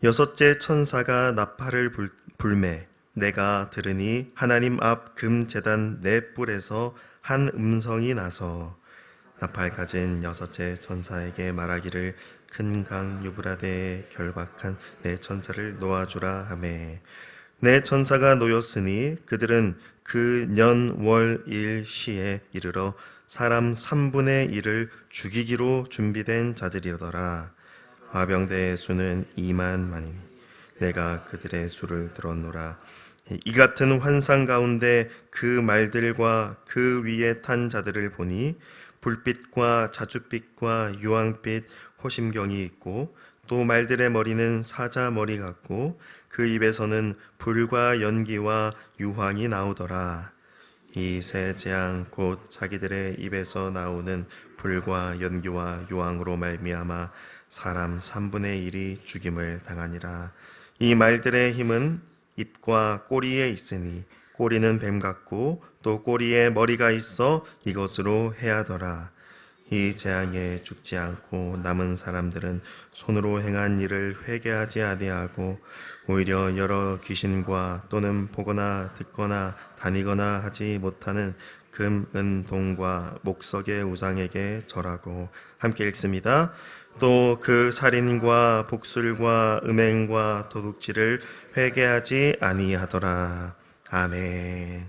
여섯째 천사가 나팔을 불매 내가 들으니 하나님 앞 금제단 네 뿔에서 한 음성이 나서 나팔 가진 여섯째 천사에게 말하기를 큰 강 유브라데에 결박한 네 천사를 놓아주라 하매 네 천사가 놓였으니 그들은 그 년 월 일 시에 이르러 사람 3분의 1을 죽이기로 준비된 자들이더라. 화병대의 수는 2만이니 내가 그들의 수를 들었노라. 이 같은 환상 가운데 그 말들과 그 위에 탄 자들을 보니 불빛과 자줏빛과 유황빛 호심경이 있고 또 말들의 머리는 사자 머리 같고 그 입에서는 불과 연기와 유황이 나오더라. 이 세 재앙 곧 자기들의 입에서 나오는 불과 연기와 유황으로 말미암아 사람 3분의 1이 죽임을 당하니라. 이 말들의 힘은 입과 꼬리에 있으니 꼬리는 뱀 같고 또 꼬리에 머리가 있어 이것으로 해하더라. 이 재앙에 죽지 않고 남은 사람들은 손으로 행한 일을 회개하지 아니하고 오히려 여러 귀신과 또는 보거나 듣거나 다니거나 하지 못하는 금, 은, 동과 목석의 우상에게 절하고. 함께 읽습니다. 또 그 살인과 복술과 음행과 도둑질을 회개하지 아니하더라. 아멘.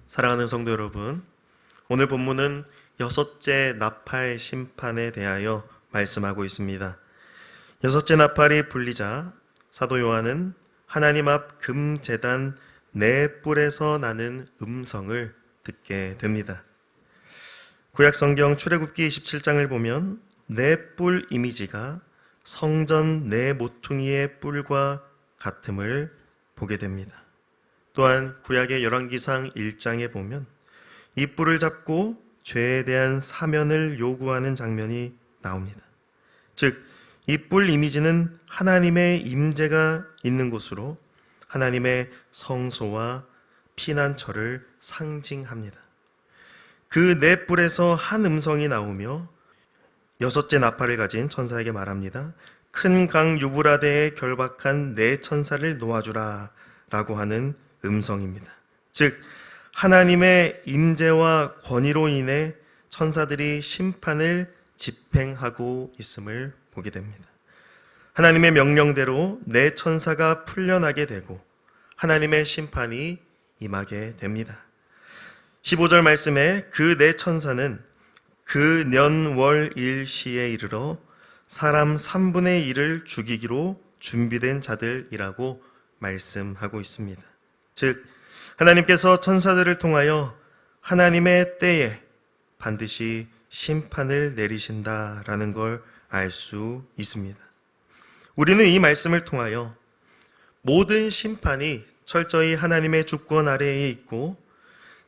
사랑하는 성도 여러분, 오늘 본문은 여섯째 나팔 심판에 대하여 말씀하고 있습니다. 여섯째 나팔이 불리자 사도 요한은 하나님 앞 금제단 네 뿔에서 나는 음성을 듣게 됩니다. 구약성경 출애굽기 27장을 보면 네 뿔 이미지가 성전 네 모퉁이의 뿔과 같음을 보게 됩니다. 또한 구약의 열왕기상 1장에 보면 이 뿔을 잡고 죄에 대한 사면을 요구하는 장면이 나옵니다. 즉, 이 뿔 이미지는 하나님의 임재가 있는 곳으로 하나님의 성소와 피난처를 상징합니다. 그 네 뿔에서 한 음성이 나오며 여섯째 나팔을 가진 천사에게 말합니다. 큰 강 유브라데에 결박한 네 천사를 놓아주라 라고 하는 음성입니다. 즉, 하나님의 임재와 권위로 인해 천사들이 심판을 집행하고 있음을 보게 됩니다. 하나님의 명령대로 네 천사가 풀려나게 되고 하나님의 심판이 임하게 됩니다. 15절 말씀에 그 네 천사는 그 년 월 일 시에 이르러 사람 3분의 1을 죽이기로 준비된 자들이라고 말씀하고 있습니다. 즉, 하나님께서 천사들을 통하여 하나님의 때에 반드시 심판을 내리신다라는 걸 알 수 있습니다. 우리는 이 말씀을 통하여 모든 심판이 철저히 하나님의 주권 아래에 있고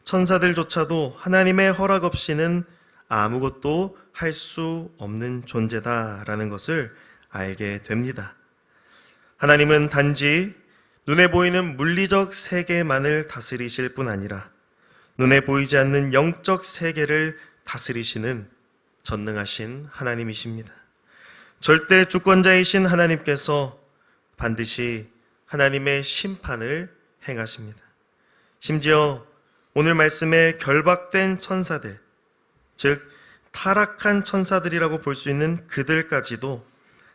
천사들조차도 하나님의 허락 없이는 아무것도 할 수 없는 존재다라는 것을 알게 됩니다. 하나님은 단지 눈에 보이는 물리적 세계만을 다스리실 뿐 아니라 눈에 보이지 않는 영적 세계를 다스리시는 전능하신 하나님이십니다. 절대 주권자이신 하나님께서 반드시 하나님의 심판을 행하십니다. 심지어 오늘 말씀에 결박된 천사들, 즉 타락한 천사들이라고 볼 수 있는 그들까지도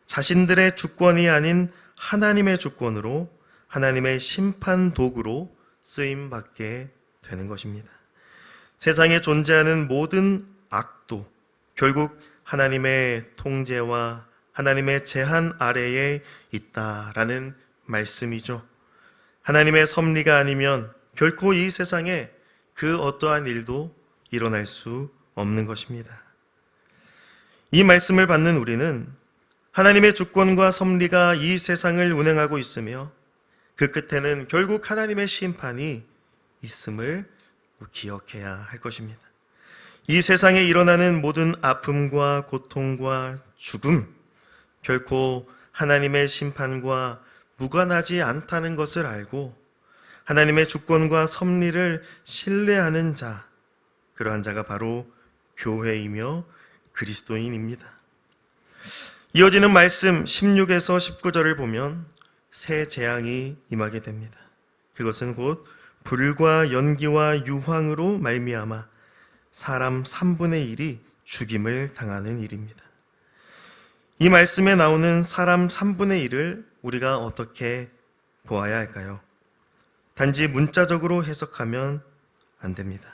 자신들의 주권이 아닌 하나님의 주권으로 하나님의 심판 도구로 쓰임받게 되는 것입니다. 세상에 존재하는 모든 악도 결국 하나님의 통제와 하나님의 제한 아래에 있다라는 말씀이죠. 하나님의 섭리가 아니면 결코 이 세상에 그 어떠한 일도 일어날 수 없는 것입니다. 이 말씀을 받는 우리는 하나님의 주권과 섭리가 이 세상을 운행하고 있으며 그 끝에는 결국 하나님의 심판이 있음을 기억해야 할 것입니다. 이 세상에 일어나는 모든 아픔과 고통과 죽음, 결코 하나님의 심판과 무관하지 않다는 것을 알고 하나님의 주권과 섭리를 신뢰하는 자, 그러한 자가 바로 교회이며 그리스도인입니다. 이어지는 말씀 16에서 19절을 보면 새 재앙이 임하게 됩니다. 그것은 곧 불과 연기와 유황으로 말미암아 사람 3분의 1이 죽임을 당하는 일입니다. 이 말씀에 나오는 사람 3분의 1을 우리가 어떻게 보아야 할까요? 단지 문자적으로 해석하면 안 됩니다.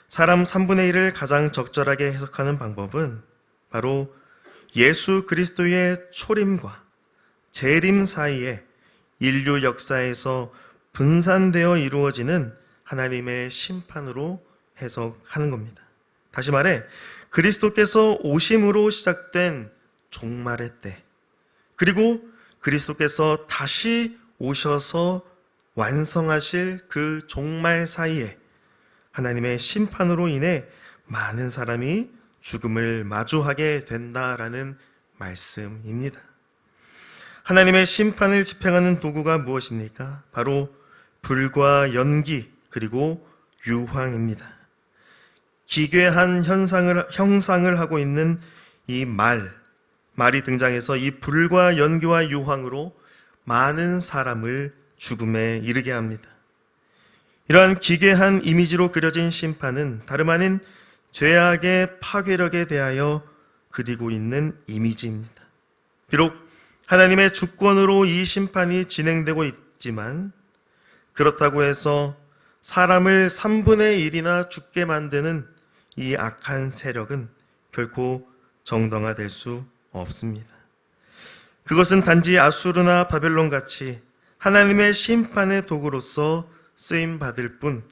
사람 3분의 1을 가장 적절하게 해석하는 방법은 바로 예수 그리스도의 초림과 재림 사이에 인류 역사에서 분산되어 이루어지는 하나님의 심판으로 해석하는 겁니다. 다시 말해 그리스도께서 오심으로 시작된 종말의 때, 그리고 그리스도께서 다시 오셔서 완성하실 그 종말 사이에 하나님의 심판으로 인해 많은 사람이 죽음을 마주하게 된다라는 말씀입니다. 하나님의 심판을 집행하는 도구가 무엇입니까? 바로 불과 연기 그리고 유황입니다. 기괴한 형상을 하고 있는 이 말이 등장해서 이 불과 연기와 유황으로 많은 사람을 죽음에 이르게 합니다. 이러한 기괴한 이미지로 그려진 심판은 다름 아닌 죄악의 파괴력에 대하여 그리고 있는 이미지입니다. 비록 하나님의 주권으로 이 심판이 진행되고 있지만 그렇다고 해서 사람을 3분의 1이나 죽게 만드는 이 악한 세력은 결코 정당화될 수 없습니다. 그것은 단지 아수르나 바벨론 같이 하나님의 심판의 도구로서 쓰임 받을 뿐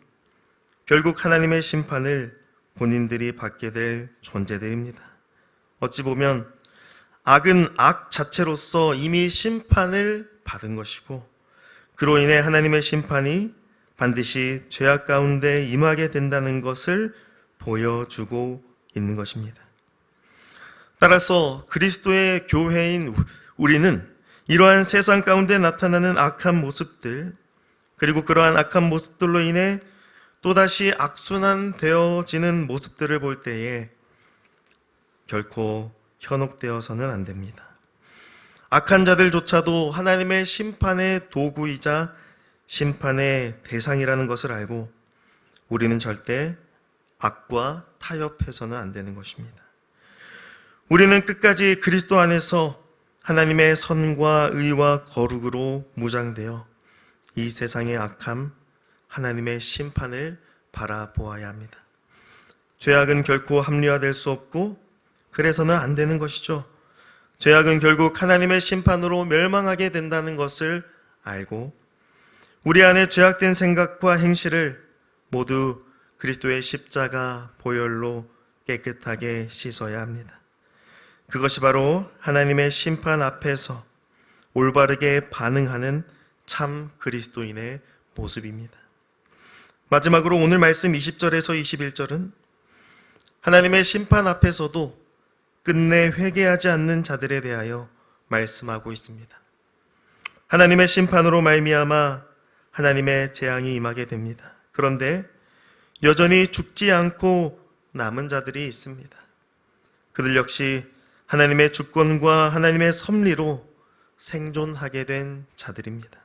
결국 하나님의 심판을 본인들이 받게 될 존재들입니다. 어찌 보면 악은 악 자체로서 이미 심판을 받은 것이고 그로 인해 하나님의 심판이 반드시 죄악 가운데 임하게 된다는 것을 보여주고 있는 것입니다. 따라서 그리스도의 교회인 우리는 이러한 세상 가운데 나타나는 악한 모습들, 그리고 그러한 악한 모습들로 인해 또다시 악순환되어지는 모습들을 볼 때에 결코 현혹되어서는 안 됩니다. 악한 자들조차도 하나님의 심판의 도구이자 심판의 대상이라는 것을 알고 우리는 절대 악과 타협해서는 안 되는 것입니다. 우리는 끝까지 그리스도 안에서 하나님의 선과 의와 거룩으로 무장되어 이 세상의 악함, 하나님의 심판을 바라보아야 합니다. 죄악은 결코 합리화될 수 없고 그래서는 안 되는 것이죠. 죄악은 결국 하나님의 심판으로 멸망하게 된다는 것을 알고 우리 안에 죄악된 생각과 행실을 모두 그리스도의 십자가 보혈로 깨끗하게 씻어야 합니다. 그것이 바로 하나님의 심판 앞에서 올바르게 반응하는 참 그리스도인의 모습입니다. 마지막으로 오늘 말씀 20절에서 21절은 하나님의 심판 앞에서도 끝내 회개하지 않는 자들에 대하여 말씀하고 있습니다. 하나님의 심판으로 말미암아 하나님의 재앙이 임하게 됩니다. 그런데 여전히 죽지 않고 남은 자들이 있습니다. 그들 역시 하나님의 주권과 하나님의 섭리로 생존하게 된 자들입니다.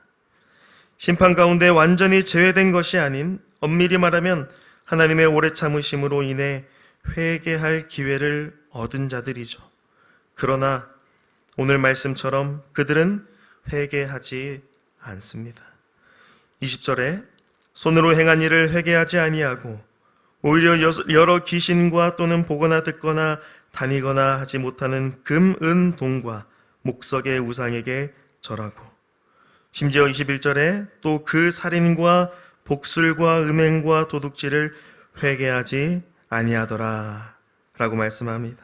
심판 가운데 완전히 제외된 것이 아닌 엄밀히 말하면 하나님의 오래 참으심으로 인해 회개할 기회를 얻은 자들이죠. 그러나 오늘 말씀처럼 그들은 회개하지 않습니다. 20절에 손으로 행한 일을 회개하지 아니하고 오히려 여러 귀신과 또는 보거나 듣거나 다니거나 하지 못하는 금, 은, 동과 목석의 우상에게 절하고 심지어 21절에 또 그 살인과 복술과 음행과 도둑질을 회개하지 아니하더라 라고 말씀합니다.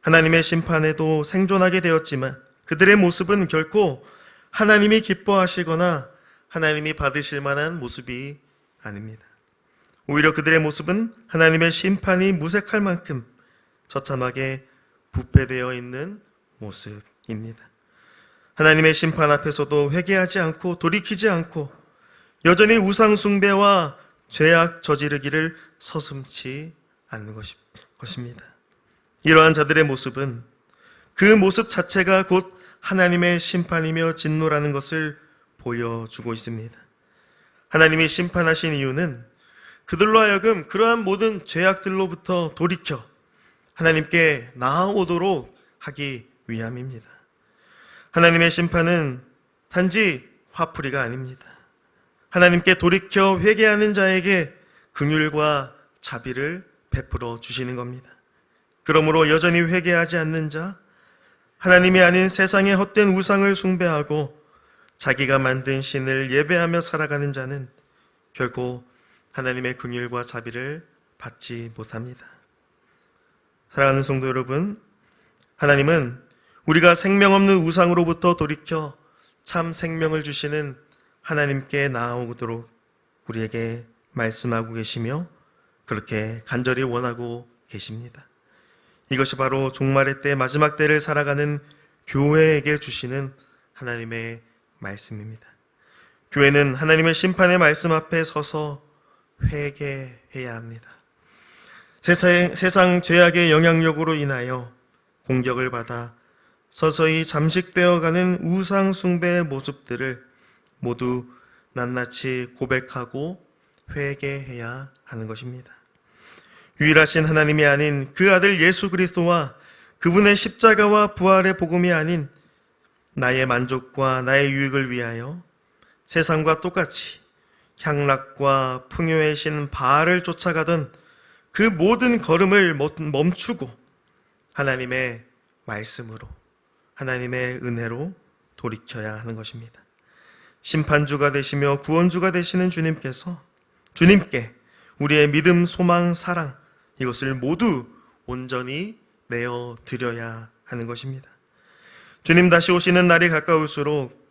하나님의 심판에도 생존하게 되었지만 그들의 모습은 결코 하나님이 기뻐하시거나 하나님이 받으실 만한 모습이 아닙니다. 오히려 그들의 모습은 하나님의 심판이 무색할 만큼 처참하게 부패되어 있는 모습입니다. 하나님의 심판 앞에서도 회개하지 않고 돌이키지 않고 여전히 우상 숭배와 죄악 저지르기를 서슴지 않는 것입니다. 이러한 자들의 모습은 그 모습 자체가 곧 하나님의 심판이며 진노라는 것을 보여주고 있습니다. 하나님이 심판하신 이유는 그들로 하여금 그러한 모든 죄악들로부터 돌이켜 하나님께 나아오도록 하기 위함입니다. 하나님의 심판은 단지 화풀이가 아닙니다. 하나님께 돌이켜 회개하는 자에게 긍휼과 자비를 베풀어 주시는 겁니다. 그러므로 여전히 회개하지 않는 자, 하나님이 아닌 세상의 헛된 우상을 숭배하고 자기가 만든 신을 예배하며 살아가는 자는 결코 하나님의 긍휼과 자비를 받지 못합니다. 사랑하는 성도 여러분, 하나님은 우리가 생명 없는 우상으로부터 돌이켜 참 생명을 주시는 하나님께 나아오도록 우리에게 말씀하고 계시며 그렇게 간절히 원하고 계십니다. 이것이 바로 종말의 때, 마지막 때를 살아가는 교회에게 주시는 하나님의 말씀입니다. 교회는 하나님의 심판의 말씀 앞에 서서 회개해야 합니다. 세상 죄악의 영향력으로 인하여 공격을 받아 서서히 잠식되어가는 우상 숭배의 모습들을 모두 낱낱이 고백하고 회개해야 하는 것입니다. 유일하신 하나님이 아닌 그 아들 예수 그리스도와 그분의 십자가와 부활의 복음이 아닌 나의 만족과 나의 유익을 위하여 세상과 똑같이 향락과 풍요의 신 바알을 쫓아가던 그 모든 걸음을 멈추고 하나님의 말씀으로, 하나님의 은혜로 돌이켜야 하는 것입니다. 심판주가 되시며 구원주가 되시는 주님께 우리의 믿음, 소망, 사랑 이것을 모두 온전히 내어 드려야 하는 것입니다. 주님 다시 오시는 날이 가까울수록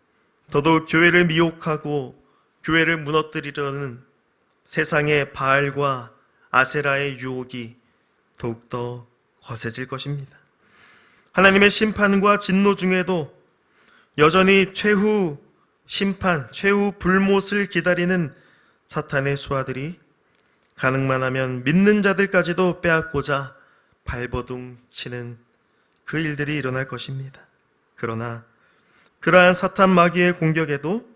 더더욱 교회를 미혹하고 교회를 무너뜨리려는 세상의 바알과 아세라의 유혹이 더욱더 거세질 것입니다. 하나님의 심판과 진노 중에도 여전히 최후 심판, 최후 불못을 기다리는 사탄의 수하들이 가능만 하면 믿는 자들까지도 빼앗고자 발버둥 치는 그 일들이 일어날 것입니다. 그러나 그러한 사탄 마귀의 공격에도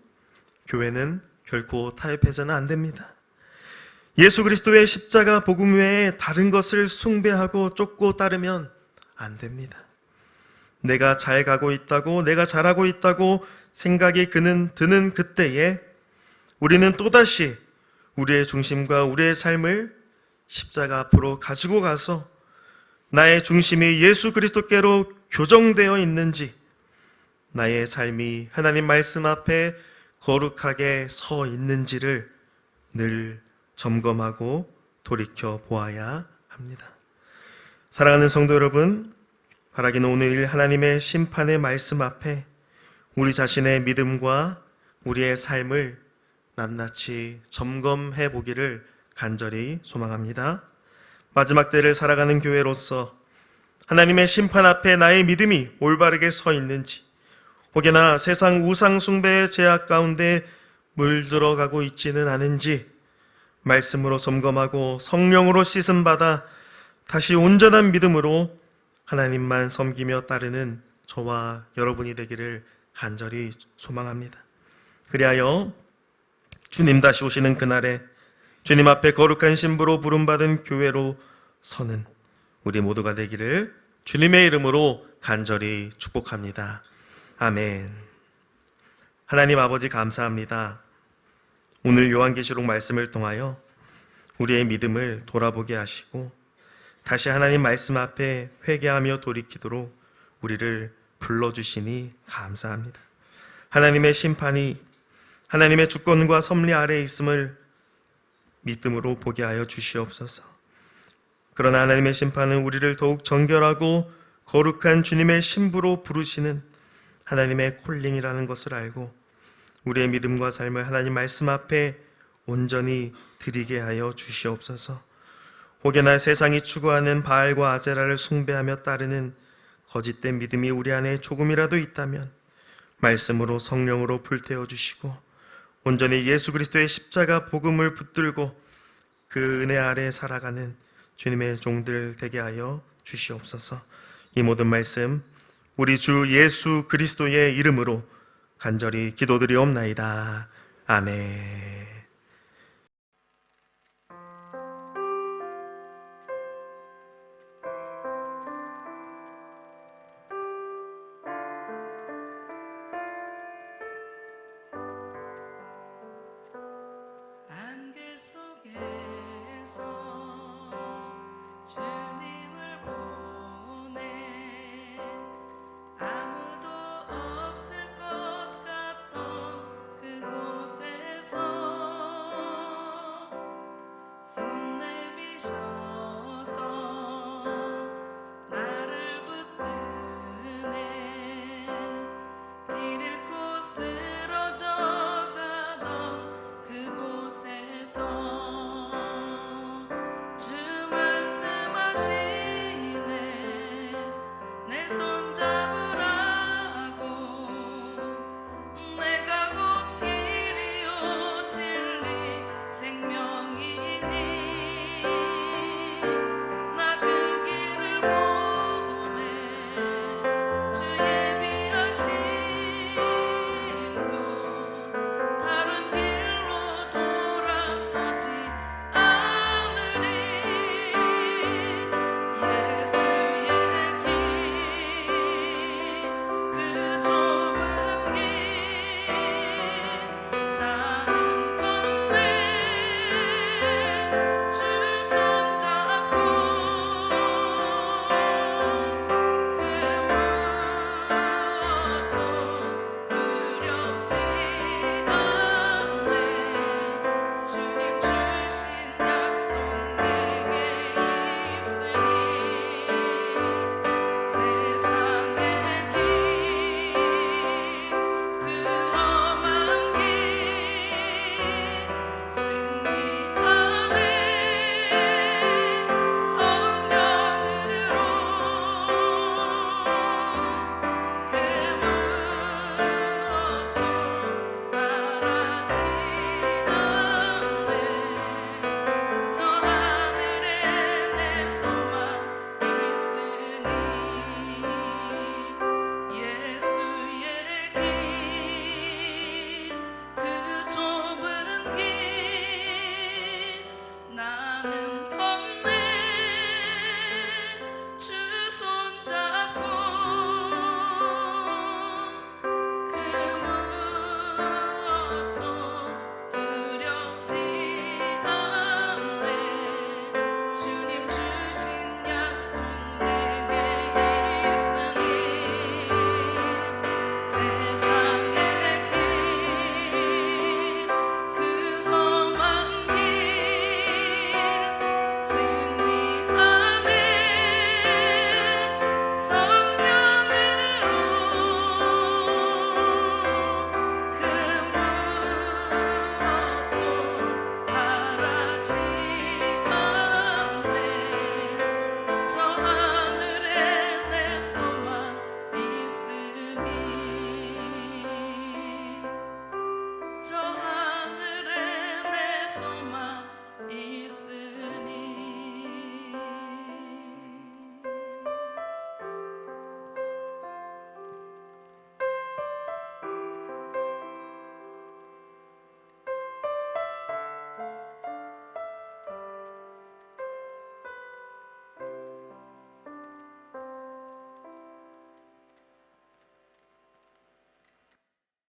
교회는 결코 타협해서는 안 됩니다. 예수 그리스도의 십자가 복음 외에 다른 것을 숭배하고 쫓고 따르면 안 됩니다. 내가 잘 가고 있다고, 내가 잘하고 있다고 생각이 드는 그때에 우리는 또다시 우리의 중심과 우리의 삶을 십자가 앞으로 가지고 가서 나의 중심이 예수 그리스도께로 교정되어 있는지, 나의 삶이 하나님 말씀 앞에 거룩하게 서 있는지를 늘 점검하고 돌이켜 보아야 합니다. 사랑하는 성도 여러분, 바라기는 오늘 하나님의 심판의 말씀 앞에 우리 자신의 믿음과 우리의 삶을 낱낱이 점검해 보기를 간절히 소망합니다. 마지막 때를 살아가는 교회로서 하나님의 심판 앞에 나의 믿음이 올바르게 서 있는지, 혹여나 세상 우상 숭배의 죄악 가운데 물들어가고 있지는 않은지 말씀으로 점검하고 성령으로 씻음 받아 다시 온전한 믿음으로 하나님만 섬기며 따르는 저와 여러분이 되기를 간절히 소망합니다. 그리하여 주님 다시 오시는 그날에 주님 앞에 거룩한 신부로 부름받은 교회로 서는 우리 모두가 되기를 주님의 이름으로 간절히 축복합니다. 아멘. 하나님 아버지 감사합니다. 오늘 요한계시록 말씀을 통하여 우리의 믿음을 돌아보게 하시고 다시 하나님 말씀 앞에 회개하며 돌이키도록 우리를 불러주시니 감사합니다. 하나님의 심판이 하나님의 주권과 섭리 아래에 있음을 믿음으로 보게 하여 주시옵소서. 그러나 하나님의 심판은 우리를 더욱 정결하고 거룩한 주님의 신부로 부르시는 하나님의 콜링이라는 것을 알고 우리의 믿음과 삶을 하나님 말씀 앞에 온전히 드리게 하여 주시옵소서. 혹여나 세상이 추구하는 바알과 아세라를 숭배하며 따르는 거짓된 믿음이 우리 안에 조금이라도 있다면 말씀으로 성령으로 불태워 주시고 온전히 예수 그리스도의 십자가 복음을 붙들고 그 은혜 아래 살아가는 주님의 종들 되게 하여 주시옵소서. 이 모든 말씀 우리 주 예수 그리스도의 이름으로 간절히 기도드리옵나이다. 아멘.